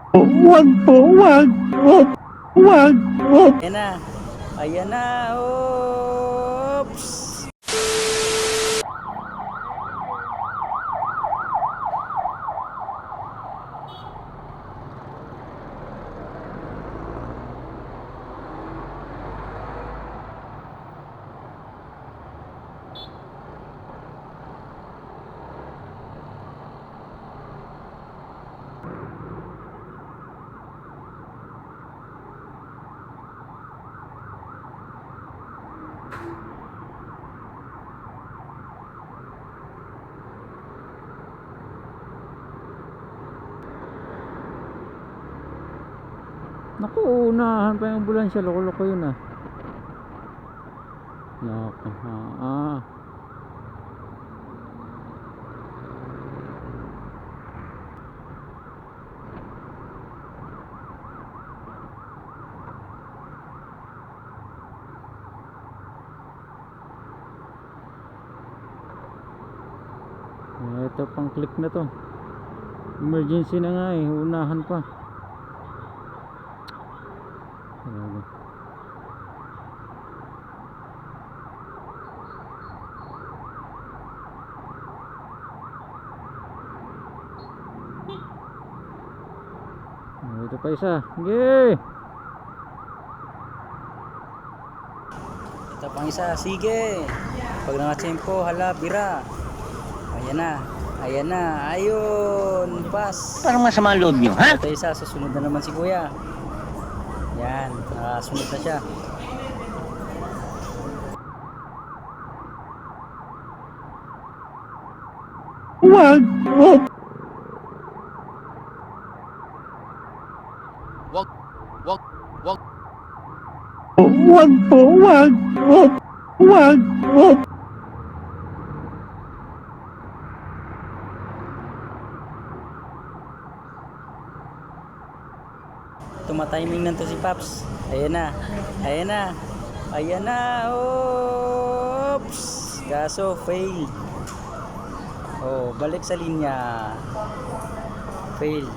Wag po, wag. Wag, wag, wag. Ayan na. Ayan na. Oops. Naku, unahan pa yung ambulansya. Loko-loko yun ah. Loko. Ito pang click na to. Emergency na nga eh. Unahan pa. Grabe. Ito pa isa. Sige. Ito pang isa. Sige. Pag nakatsempo, hala, bira. Ayan na. Ayan na. Ayun. Pass. Parang masama ang loob nyo, ha? Ito isa. Susunod na naman si kuya. Yan. Nakasunod na siya. Wag, wag. Wag po, wag. Wag, wag, wag. Tumatiming na to si Paps. Ayan na. Ayan na. Ayan na. Oops. Kaso fail. Oh, balik sa linya. Fail.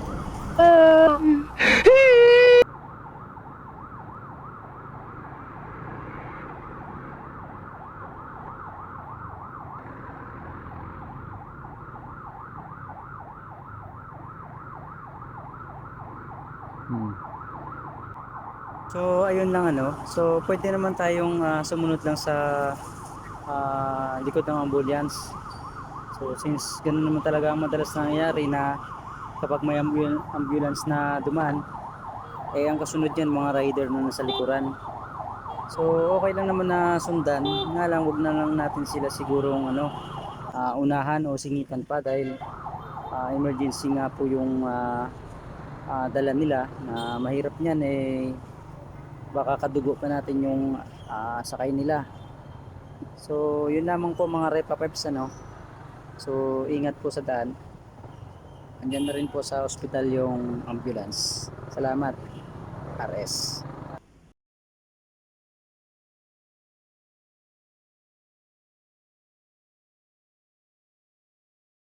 So ayun lang ano. So pwede naman tayong sumunod lang sa likod ng ambulance. So since ganun naman talaga ang madalas nangyayari na kapag may ambulance na dumaan, eh ang kasunod yan mga rider na nasa likuran. So okay lang naman na sundan, nga lang wag na lang natin sila sigurong unahan o singitan pa dahil emergency nga po yung dala nila na mahirap niyan baka kadugo pa natin yung sakay nila. So yun lamang po mga Repa Peps So ingat po sa daan. Andyan na rin po sa ospital yung ambulance. Salamat RS.